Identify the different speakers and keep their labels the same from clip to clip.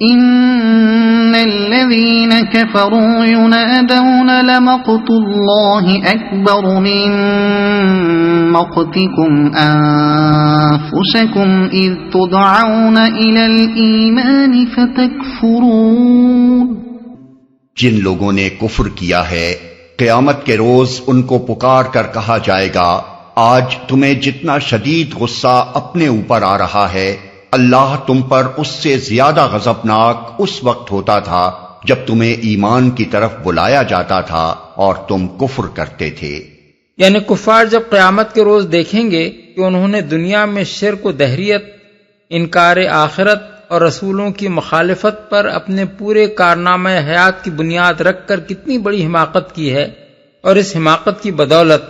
Speaker 1: ان الذين كفروا ينادون لمقت الله اكبر من مقتكم انفسكم اذ تدعون الى الايمان فتكفرون.
Speaker 2: جن لوگوں نے کفر کیا ہے قیامت کے روز ان کو پکار کر کہا جائے گا آج تمہیں جتنا شدید غصہ اپنے اوپر آ رہا ہے اللہ تم پر اس سے زیادہ غضبناک اس وقت ہوتا تھا جب تمہیں ایمان کی طرف بلایا جاتا تھا اور تم کفر کرتے تھے.
Speaker 3: یعنی کفار جب قیامت کے روز دیکھیں گے کہ انہوں نے دنیا میں شرک و دہریت، انکار آخرت اور رسولوں کی مخالفت پر اپنے پورے کارنامہ حیات کی بنیاد رکھ کر کتنی بڑی حماقت کی ہے، اور اس حماقت کی بدولت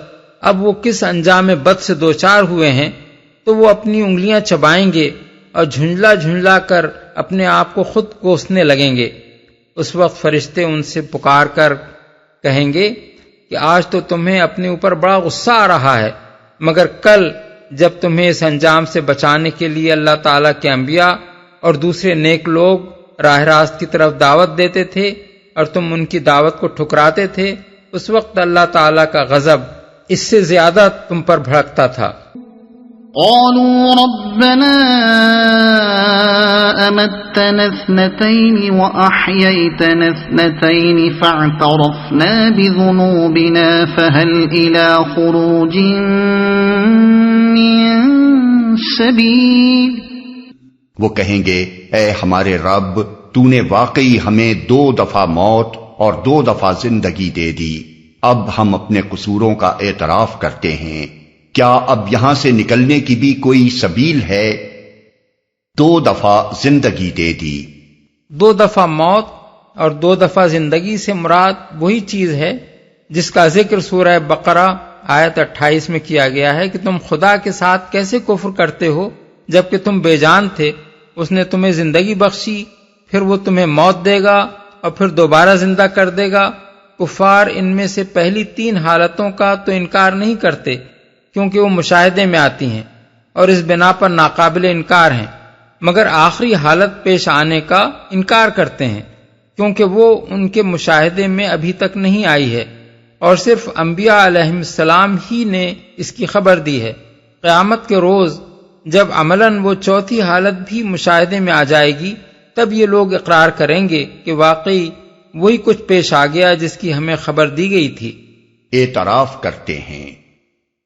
Speaker 3: اب وہ کس انجام بد سے دوچار ہوئے ہیں، تو وہ اپنی انگلیاں چبائیں گے اور جھنجلا جھنجلا کر اپنے آپ کو خود کوسنے لگیں گے. اس وقت فرشتے ان سے پکار کر کہیں گے کہ آج تو تمہیں اپنے اوپر بڑا غصہ آ رہا ہے، مگر کل جب تمہیں اس انجام سے بچانے کے لیے اللہ تعالیٰ کے انبیاء اور دوسرے نیک لوگ راہ راست کی طرف دعوت دیتے تھے اور تم ان کی دعوت کو ٹھکراتے تھے، اس وقت اللہ تعالیٰ کا غضب اس سے زیادہ تم پر بھڑکتا تھا.
Speaker 1: قالوا ربنا أمتنا اثنتين وأحييتنا اثنتين فاعترفنا بذنوبنا فهل إلى خروج من سبيل.
Speaker 2: وہ کہیں گے اے ہمارے رب تو نے واقعی ہمیں 2 دفعہ موت اور 2 دفعہ زندگی دے دی، اب ہم اپنے قصوروں کا اعتراف کرتے ہیں، کیا اب یہاں سے نکلنے کی بھی کوئی سبیل ہے؟ 2 دفعہ زندگی دے دی.
Speaker 3: 2 دفعہ موت اور 2 دفعہ زندگی سے مراد وہی چیز ہے جس کا ذکر سورہ بقرہ آیت 28 میں کیا گیا ہے کہ تم خدا کے ساتھ کیسے کفر کرتے ہو جبکہ تم بے جان تھے، اس نے تمہیں زندگی بخشی، پھر وہ تمہیں موت دے گا اور پھر دوبارہ زندہ کر دے گا. کفار ان میں سے پہلی 3 حالتوں کا تو انکار نہیں کرتے کیونکہ وہ مشاہدے میں آتی ہیں اور اس بنا پر ناقابل انکار ہیں، مگر آخری حالت پیش آنے کا انکار کرتے ہیں کیونکہ وہ ان کے مشاہدے میں ابھی تک نہیں آئی ہے اور صرف انبیاء علیہم السلام ہی نے اس کی خبر دی ہے. قیامت کے روز جب عملاً وہ 4تھی حالت بھی مشاہدے میں آ جائے گی تب یہ لوگ اقرار کریں گے کہ واقعی وہی کچھ پیش آ گیا جس کی ہمیں خبر دی گئی تھی.
Speaker 2: اعتراف کرتے ہیں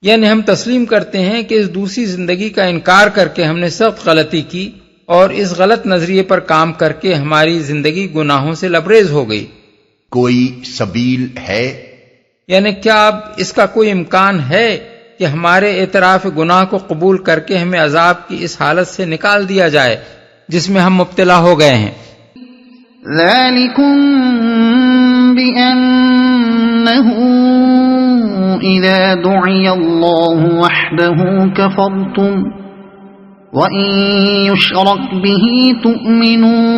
Speaker 3: یعنی ہم تسلیم کرتے ہیں کہ اس دوسری زندگی کا انکار کر کے ہم نے سخت غلطی کی اور اس غلط نظریے پر کام کر کے ہماری زندگی گناہوں سے لبریز ہو گئی.
Speaker 2: کوئی سبیل ہے؟
Speaker 3: یعنی کیا اب اس کا کوئی امکان ہے کہ ہمارے اعتراف گناہ کو قبول کر کے ہمیں عذاب کی اس حالت سے نکال دیا جائے جس میں ہم مبتلا ہو گئے ہیں؟
Speaker 1: ذَلِكُمْ بِأَنَّهُ إِذَا دُعِيَ اللَّهُ وَحْدَهُ كَفَرْتُمْ وَإِن يُشْرَكْ بِهِ تُؤْمِنُوا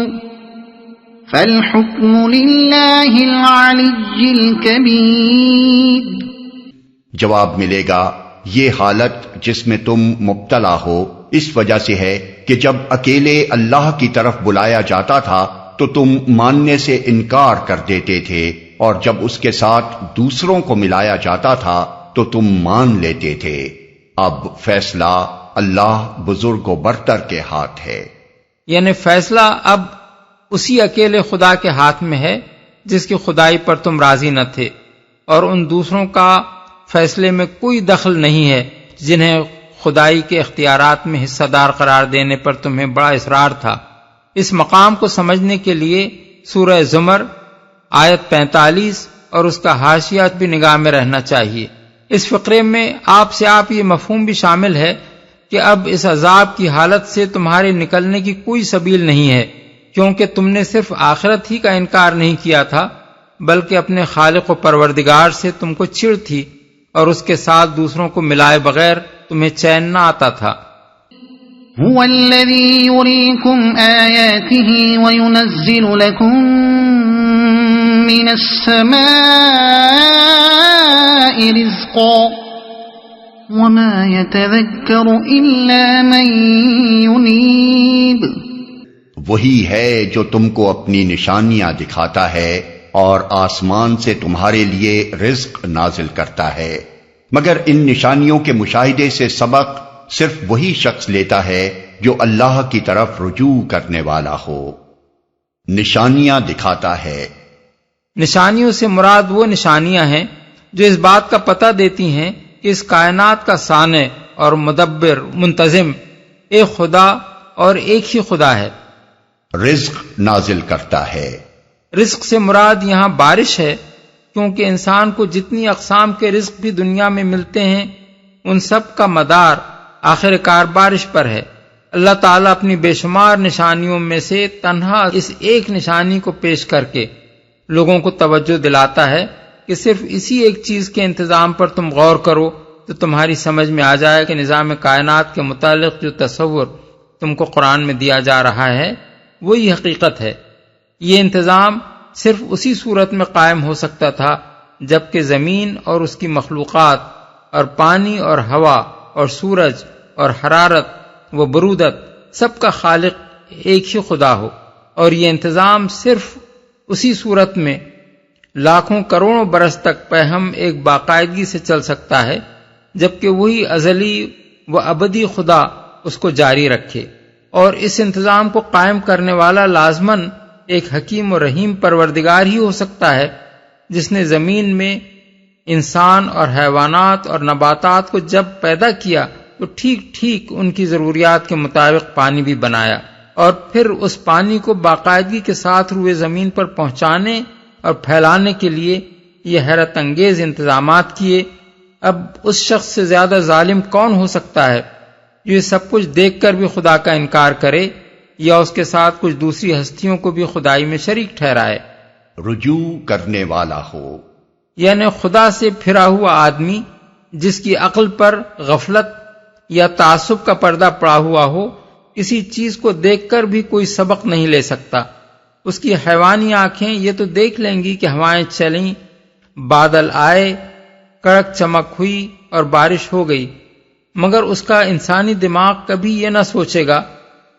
Speaker 1: فَالْحُكْمُ لِلَّهِ الْعَلِيِّ الْكَبِيرِ.
Speaker 2: جواب ملے گا یہ حالت جس میں تم مبتلا ہو اس وجہ سے ہے کہ جب اکیلے اللہ کی طرف بلایا جاتا تھا تو تم ماننے سے انکار کر دیتے تھے اور جب اس کے ساتھ دوسروں کو ملایا جاتا تھا تو تم مان لیتے تھے. اب فیصلہ اللہ بزرگ و برتر کے ہاتھ ہے.
Speaker 3: یعنی فیصلہ اب اسی اکیلے خدا کے ہاتھ میں ہے جس کی خدائی پر تم راضی نہ تھے، اور ان دوسروں کا فیصلے میں کوئی دخل نہیں ہے جنہیں خدائی کے اختیارات میں حصہ دار قرار دینے پر تمہیں بڑا اصرار تھا. اس مقام کو سمجھنے کے لیے سورہ زمر آیت 45 اور اس کا حاشیہ بھی نگاہ میں رہنا چاہیے. اس فقرے میں آپ یہ مفہوم بھی شامل ہے کہ اب اس عذاب کی حالت سے تمہارے نکلنے کی کوئی سبیل نہیں ہے، کیونکہ تم نے صرف آخرت ہی کا انکار نہیں کیا تھا بلکہ اپنے خالق و پروردگار سے تم کو چڑ تھی اور اس کے ساتھ دوسروں کو ملائے بغیر تمہیں چین نہ آتا تھا.
Speaker 1: هو الذي يريكم آياته وينزل لكم من السماء رزقا وما يتذكر إلا من ينيب.
Speaker 2: وہی ہے جو تم کو اپنی نشانیاں دکھاتا ہے اور آسمان سے تمہارے لیے رزق نازل کرتا ہے، مگر ان نشانیوں کے مشاہدے سے سبق صرف وہی شخص لیتا ہے جو اللہ کی طرف رجوع کرنے والا ہو۔ نشانیاں دکھاتا ہے،
Speaker 3: نشانیوں سے مراد وہ نشانیاں ہیں جو اس بات کا پتہ دیتی ہیں کہ اس کائنات کا صانع اور مدبر منتظم ایک خدا اور ایک ہی خدا ہے۔
Speaker 2: رزق نازل کرتا ہے،
Speaker 3: رزق سے مراد یہاں بارش ہے، کیونکہ انسان کو جتنی اقسام کے رزق بھی دنیا میں ملتے ہیں ان سب کا مدار آخر کار بارش پر ہے۔ اللہ تعالیٰ اپنی بے شمار نشانیوں میں سے تنہا اس ایک نشانی کو پیش کر کے لوگوں کو توجہ دلاتا ہے کہ صرف اسی ایک چیز کے انتظام پر تم غور کرو تو تمہاری سمجھ میں آ جائے کہ نظام کائنات کے متعلق جو تصور تم کو قرآن میں دیا جا رہا ہے وہی حقیقت ہے۔ یہ انتظام صرف اسی صورت میں قائم ہو سکتا تھا جبکہ زمین اور اس کی مخلوقات اور پانی اور ہوا اور سورج اور حرارت و برودت سب کا خالق ایک ہی خدا ہو، اور یہ انتظام صرف اسی صورت میں لاکھوں کروڑوں برس تک پہم ایک باقاعدگی سے چل سکتا ہے جبکہ وہی ازلی و ابدی خدا اس کو جاری رکھے، اور اس انتظام کو قائم کرنے والا لازماً ایک حکیم و رحیم پروردگار ہی ہو سکتا ہے جس نے زمین میں انسان اور حیوانات اور نباتات کو جب پیدا کیا تو ٹھیک ٹھیک ان کی ضروریات کے مطابق پانی بھی بنایا، اور پھر اس پانی کو باقاعدگی کے ساتھ روئے زمین پر پہنچانے اور پھیلانے کے لیے یہ حیرت انگیز انتظامات کیے۔ اب اس شخص سے زیادہ ظالم کون ہو سکتا ہے جو یہ سب کچھ دیکھ کر بھی خدا کا انکار کرے یا اس کے ساتھ کچھ دوسری ہستیوں کو بھی خدائی میں شریک ٹھہرائے۔
Speaker 2: رجوع کرنے والا ہو،
Speaker 3: یعنی خدا سے پھرا ہوا آدمی جس کی عقل پر غفلت یا تعصب کا پردہ پڑا ہوا ہو، کسی چیز کو دیکھ کر بھی کوئی سبق نہیں لے سکتا۔ اس کی حیوانی آنکھیں یہ تو دیکھ لیں گی کہ ہوائیں چلیں، بادل آئے، کڑک چمک ہوئی اور بارش ہو گئی، مگر اس کا انسانی دماغ کبھی یہ نہ سوچے گا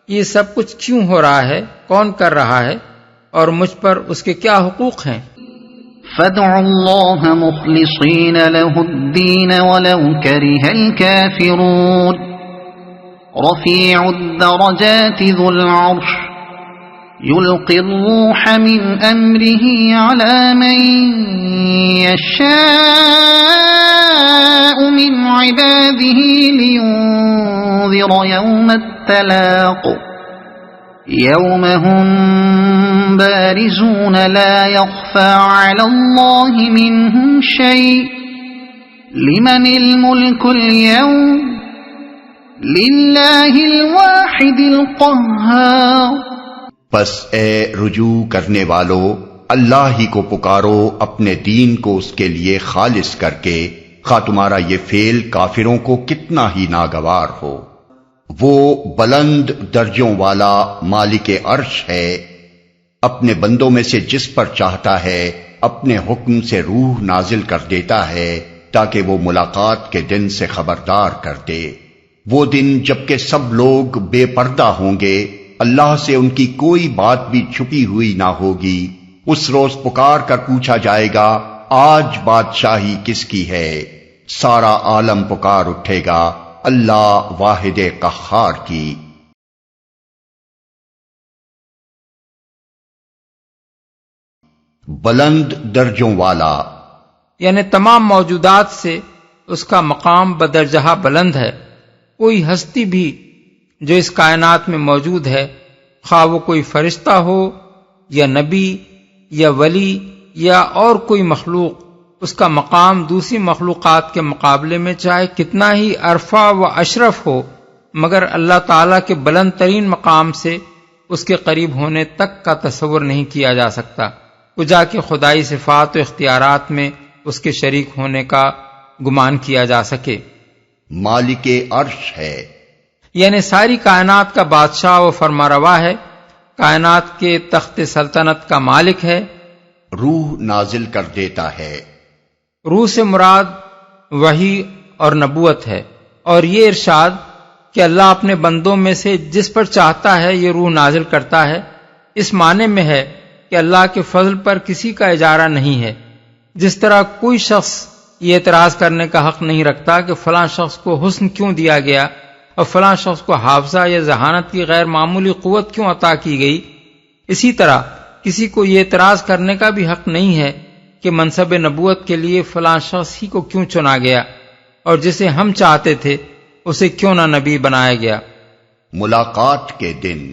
Speaker 3: یہ سب کچھ کیوں ہو رہا ہے، کون کر رہا ہے، اور مجھ پر اس کے کیا حقوق ہیں۔
Speaker 1: فادعوا الله مخلصين له الدين ولو كره الكافرون رفيع الدرجات ذو العرش يلقي الروح من أمره على من يشاء من عباده لينذر يوم التلاق يوم هم بارزون لا يخفى على الله منهم شيء لمن الملك اليوم لله الواحد القهار۔
Speaker 2: پس اے رجوع کرنے والو، اللہ ہی کو پکارو اپنے دین کو اس کے لیے خالص کر کے، خواہ تمہارا یہ فعل کافروں کو کتنا ہی ناگوار ہو۔ وہ بلند درجوں والا مالک عرش ہے، اپنے بندوں میں سے جس پر چاہتا ہے اپنے حکم سے روح نازل کر دیتا ہے تاکہ وہ ملاقات کے دن سے خبردار کر دے۔ وہ دن جبکہ سب لوگ بے پردہ ہوں گے، اللہ سے ان کی کوئی بات بھی چھپی ہوئی نہ ہوگی۔ اس روز پکار کر پوچھا جائے گا آج بادشاہی کس کی ہے؟ سارا عالم پکار اٹھے گا اللہ واحد قہار کی۔ بلند درجوں والا،
Speaker 3: یعنی تمام موجودات سے اس کا مقام بدرجہ بلند ہے۔ کوئی ہستی بھی جو اس کائنات میں موجود ہے، خواہ وہ کوئی فرشتہ ہو یا نبی یا ولی یا اور کوئی مخلوق، اس کا مقام دوسری مخلوقات کے مقابلے میں چاہے کتنا ہی عرفہ و اشرف ہو، مگر اللہ تعالیٰ کے بلند ترین مقام سے اس کے قریب ہونے تک کا تصور نہیں کیا جا سکتا، کجا کہ خدائی صفات و اختیارات میں اس کے شریک ہونے کا گمان کیا جا سکے۔
Speaker 2: مالک عرش ہے،
Speaker 3: یعنی ساری کائنات کا بادشاہ و فرماروا ہے، کائنات کے تخت سلطنت کا مالک ہے۔
Speaker 2: روح نازل کر دیتا ہے،
Speaker 3: روح سے مراد وحی اور نبوت ہے، اور یہ ارشاد کہ اللہ اپنے بندوں میں سے جس پر چاہتا ہے یہ روح نازل کرتا ہے، اس معنی میں ہے کہ اللہ کے فضل پر کسی کا اجارہ نہیں ہے۔ جس طرح کوئی شخص یہ اعتراض کرنے کا حق نہیں رکھتا کہ فلاں شخص کو حسن کیوں دیا گیا اور فلاں شخص کو حافظہ یا ذہانت کی غیر معمولی قوت کیوں عطا کی گئی، اسی طرح کسی کو یہ اعتراض کرنے کا بھی حق نہیں ہے کہ منصب نبوت کے لیے فلاں شخص ہی کو کیوں چنا گیا اور جسے ہم چاہتے تھے اسے کیوں نہ نبی بنایا گیا۔
Speaker 2: ملاقات کے دن،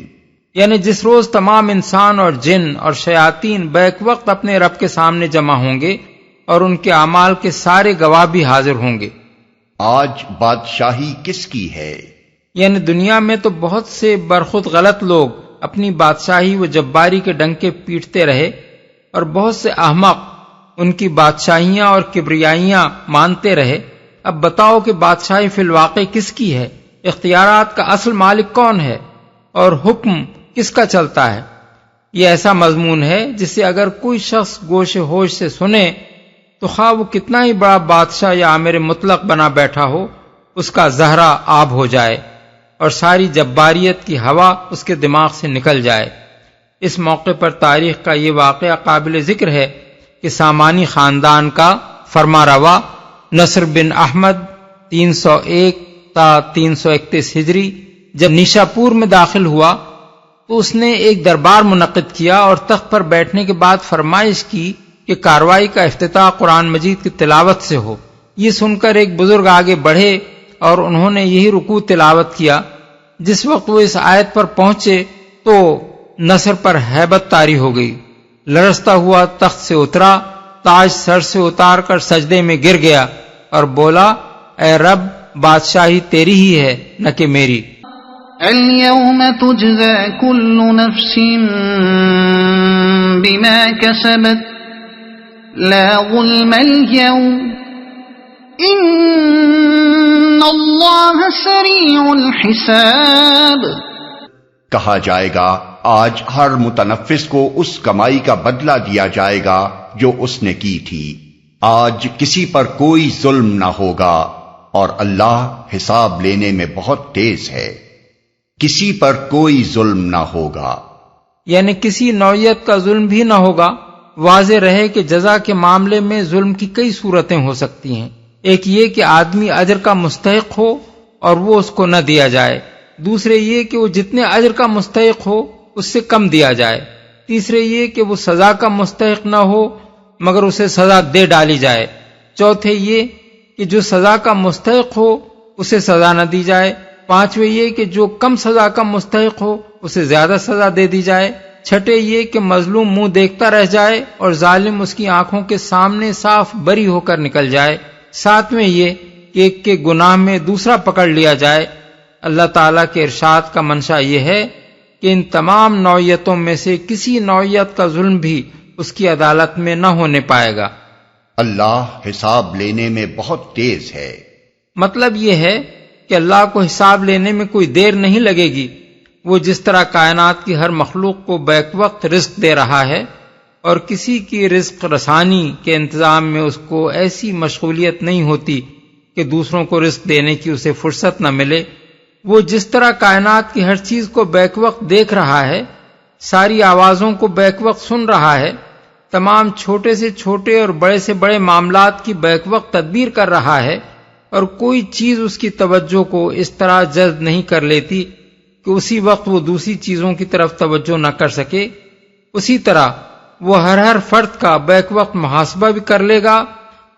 Speaker 3: یعنی جس روز تمام انسان اور جن اور شیاطین بیک وقت اپنے رب کے سامنے جمع ہوں گے اور ان کے اعمال کے سارے گواہ بھی حاضر ہوں گے۔
Speaker 2: آج بادشاہی کس کی ہے؟
Speaker 3: یعنی دنیا میں تو بہت سے برخود غلط لوگ اپنی بادشاہی و جباری کے ڈنکے پیٹتے رہے اور بہت سے احمق ان کی بادشاہیاں اور کبریائیاں مانتے رہے۔ اب بتاؤ کہ بادشاہی فی الواقع کس کی ہے، اختیارات کا اصل مالک کون ہے اور حکم کس کا چلتا ہے؟ یہ ایسا مضمون ہے جسے اگر کوئی شخص گوش ہوش سے سنے تو خواہ وہ کتنا ہی بڑا بادشاہ یا آمر مطلق بنا بیٹھا ہو، اس کا زہرہ آب ہو جائے اور ساری جباریت کی ہوا اس کے دماغ سے نکل جائے۔ اس موقع پر تاریخ کا یہ واقعہ قابل ذکر ہے کہ سامانی خاندان کا فرما روا نصر بن احمد 301 تا 331 ہجری جب نیشاپور میں داخل ہوا تو اس نے ایک دربار منعقد کیا اور تخت پر بیٹھنے کے بعد فرمائش کی کہ کارروائی کا افتتاح قرآن مجید کی تلاوت سے ہو۔ یہ سن کر ایک بزرگ آگے بڑھے اور انہوں نے یہی رکوع تلاوت کیا۔ جس وقت وہ اس آیت پر پہنچے تو نصر پر ہیبت طاری ہو گئی، لرزتا ہوا تخت سے اترا، تاج سر سے اتار کر سجدے میں گر گیا اور بولا، اے رب بادشاہی تیری ہی ہے نہ کہ میری۔
Speaker 1: اليوم تجزى كل نفس بما كسبت لا ظلم اليوم ان اللہ سریع الحساب۔
Speaker 2: کہا جائے گا آج ہر متنفس کو اس کمائی کا بدلہ دیا جائے گا جو اس نے کی تھی۔ آج کسی پر کوئی ظلم نہ ہوگا اور اللہ حساب لینے میں بہت تیز ہے۔ کسی پر کوئی ظلم نہ ہوگا،
Speaker 3: یعنی کسی نوعیت کا ظلم بھی نہ ہوگا۔ واضح رہے کہ جزا کے معاملے میں ظلم کی کئی صورتیں ہو سکتی ہیں۔ ایک یہ کہ آدمی اجر کا مستحق ہو اور وہ اس کو نہ دیا جائے، دوسرے یہ کہ وہ جتنے اجر کا مستحق ہو اس سے کم دیا جائے، تیسرے یہ کہ وہ سزا کا مستحق نہ ہو مگر اسے سزا دے ڈالی جائے، چوتھے یہ کہ جو سزا کا مستحق ہو اسے سزا نہ دی جائے، پانچویں یہ کہ جو کم سزا کا مستحق ہو اسے زیادہ سزا دے دی جائے، چھٹے یہ کہ مظلوم منہ دیکھتا رہ جائے اور ظالم اس کی آنکھوں کے سامنے صاف بری ہو کر نکل جائے، ساتویں یہ کہ ایک کے گناہ میں دوسرا پکڑ لیا جائے۔ اللہ تعالیٰ کے ارشاد کا منشا یہ ہے کہ ان تمام نوعیتوں میں سے کسی نوعیت کا ظلم بھی اس کی عدالت میں نہ ہونے پائے گا۔
Speaker 2: اللہ حساب لینے میں بہت تیز ہے۔
Speaker 3: مطلب یہ ہے کہ اللہ کو حساب لینے میں کوئی دیر نہیں لگے گی۔ وہ جس طرح کائنات کی ہر مخلوق کو بیک وقت رزق دے رہا ہے اور کسی کی رزق رسانی کے انتظام میں اس کو ایسی مشغولیت نہیں ہوتی کہ دوسروں کو رزق دینے کی اسے فرصت نہ ملے، وہ جس طرح کائنات کی ہر چیز کو بیک وقت دیکھ رہا ہے، ساری آوازوں کو بیک وقت سن رہا ہے، تمام چھوٹے سے چھوٹے اور بڑے سے بڑے معاملات کی بیک وقت تدبیر کر رہا ہے، اور کوئی چیز اس کی توجہ کو اس طرح جذب نہیں کر لیتی کہ اسی وقت وہ دوسری چیزوں کی طرف توجہ نہ کر سکے، اسی طرح وہ ہر فرد کا بیک وقت محاسبہ بھی کر لے گا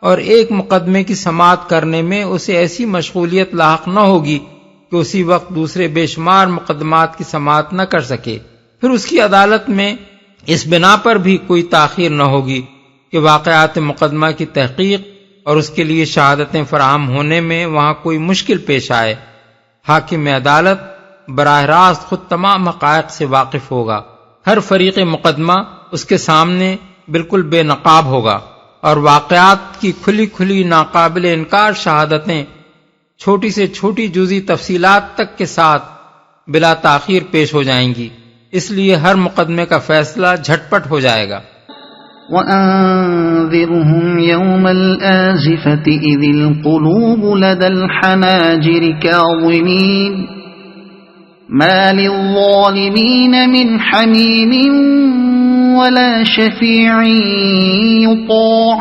Speaker 3: اور ایک مقدمے کی سماعت کرنے میں اسے ایسی مشغولیت لاحق نہ ہوگی کہ اسی وقت دوسرے بے شمار مقدمات کی سماعت نہ کر سکے۔ پھر اس کی عدالت میں اس بنا پر بھی کوئی تاخیر نہ ہوگی کہ واقعات مقدمہ کی تحقیق اور اس کے لیے شہادتیں فراہم ہونے میں وہاں کوئی مشکل پیش آئے۔ حاکم عدالت براہ راست خود تمام حقائق سے واقف ہوگا، ہر فریق مقدمہ اس کے سامنے بالکل بے نقاب ہوگا اور واقعات کی کھلی کھلی ناقابل انکار شہادتیں چھوٹی سے چھوٹی جزئی تفصیلات تک کے ساتھ بلا تاخیر پیش ہو جائیں گی، اس لیے ہر مقدمے کا فیصلہ جھٹپٹ ہو جائے گا۔
Speaker 1: وأنذرهم يوم الآزفة إذ القلوب لدى الحناجر كاظمين ما للظالمين من حميم ولا شفيع يطاع۔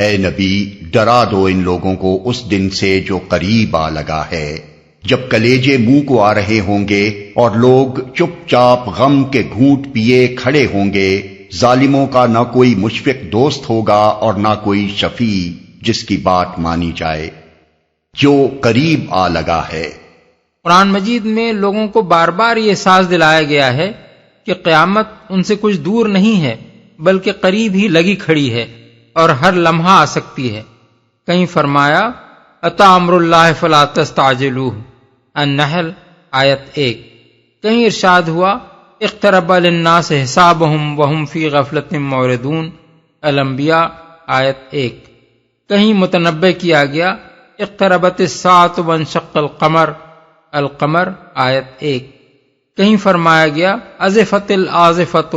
Speaker 2: اے نبی، ڈرا دو ان لوگوں کو اس دن سے جو قریب آ لگا ہے، جب کلیجے منہ کو آ رہے ہوں گے اور لوگ چپ چاپ غم کے گھونٹ پیے کھڑے ہوں گے۔ ظالموں کا نہ کوئی مشفق دوست ہوگا اور نہ کوئی شفیع جس کی بات مانی جائے، جو قریب آ لگا ہے۔
Speaker 3: قرآن مجید میں لوگوں کو بار بار یہ احساس دلایا گیا ہے کہ قیامت ان سے کچھ دور نہیں ہے بلکہ قریب ہی لگی کھڑی ہے اور ہر لمحہ آ سکتی ہے۔ کہیں فرمایا اتی امر اللہ فلا تستعجلوہ، النحل آیت 1۔ کہیں ارشاد ہوا اقترب للناس حسابہم وہم فی غفلۃ معرضون، الانبیاء آیت 1۔ کہیں متنبہ کیا گیا اقتربت الساعۃ وانشق القمر، القمر آیت 1۔ کہیں فرمایا گیا ازفت الازفۃ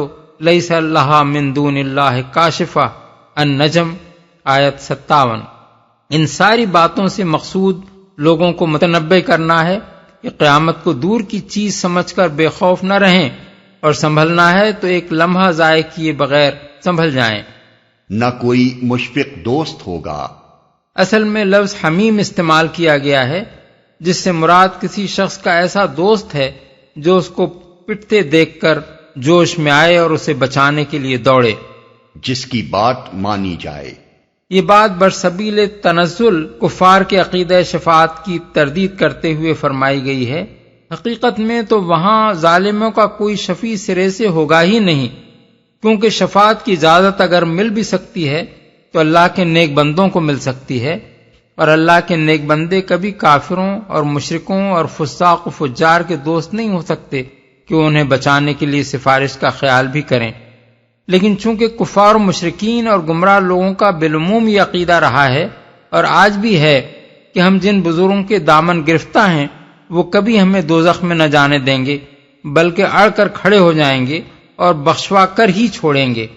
Speaker 3: لیس لہا من دون اللہ کاشفہ، النجم آیت 57۔ ان ساری باتوں سے مقصود لوگوں کو متنبہ کرنا ہے کہ قیامت کو دور کی چیز سمجھ کر بے خوف نہ رہیں، اور سنبھلنا ہے تو ایک لمحہ ضائع کیے بغیر سنبھل جائیں۔
Speaker 2: نہ کوئی مشفق دوست ہوگا۔
Speaker 3: اصل میں لفظ حمیم استعمال کیا گیا ہے جس سے مراد کسی شخص کا ایسا دوست ہے جو اس کو پٹتے دیکھ کر جوش میں آئے اور اسے بچانے کے لیے دوڑے،
Speaker 2: جس کی بات مانی جائے۔
Speaker 3: یہ بات برسبیل تنزل کفار کے عقیدہ شفاعت کی تردید کرتے ہوئے فرمائی گئی ہے۔ حقیقت میں تو وہاں ظالموں کا کوئی شفیع سرے سے ہوگا ہی نہیں، کیونکہ شفاعت کی اجازت اگر مل بھی سکتی ہے تو اللہ کے نیک بندوں کو مل سکتی ہے، اور اللہ کے نیک بندے کبھی کافروں اور مشرکوں اور فساق و فجار کے دوست نہیں ہو سکتے کہ انہیں بچانے کے لیے سفارش کا خیال بھی کریں۔ لیکن چونکہ کفار و مشرکین اور گمراہ لوگوں کا بالعموم یہ عقیدہ رہا ہے اور آج بھی ہے کہ ہم جن بزرگوں کے دامن گرفتہ ہیں وہ کبھی ہمیں دوزخ میں نہ جانے دیں گے بلکہ اڑ کر کھڑے ہو جائیں گے اور بخشوا کر ہی چھوڑیں گے،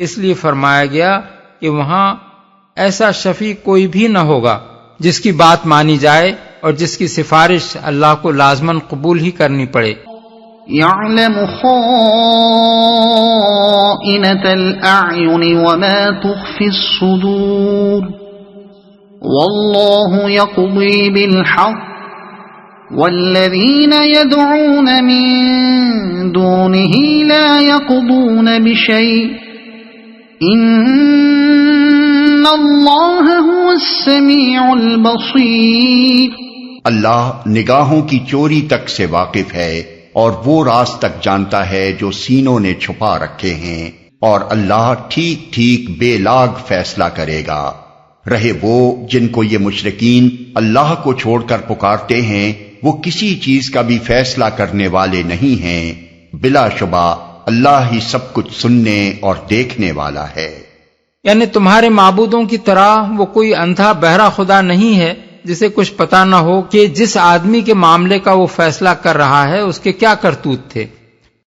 Speaker 3: اس لیے فرمایا گیا کہ وہاں ایسا شفیع کوئی بھی نہ ہوگا جس کی بات مانی جائے اور جس کی سفارش اللہ کو لازماً قبول ہی کرنی پڑے۔
Speaker 1: يعلم خائنة الأعين وما تخفي الصدور والله يقضي بالحق والذين يدعون من دونه لا يقضون بشيء إن الله هو السميع البصير۔
Speaker 2: اللہ نگاہوں کی چوری تک سے واقف ہے اور وہ راز تک جانتا ہے جو سینوں نے چھپا رکھے ہیں، اور اللہ ٹھیک ٹھیک بے لاگ فیصلہ کرے گا۔ رہے وہ جن کو یہ مشرکین اللہ کو چھوڑ کر پکارتے ہیں، وہ کسی چیز کا بھی فیصلہ کرنے والے نہیں ہیں، بلا شبہ اللہ ہی سب کچھ سننے اور دیکھنے والا ہے۔
Speaker 3: یعنی تمہارے معبودوں کی طرح وہ کوئی اندھا بہرا خدا نہیں ہے جسے کچھ پتہ نہ ہو کہ جس آدمی کے معاملے کا وہ فیصلہ کر رہا ہے اس کے کیا کرتوت تھے۔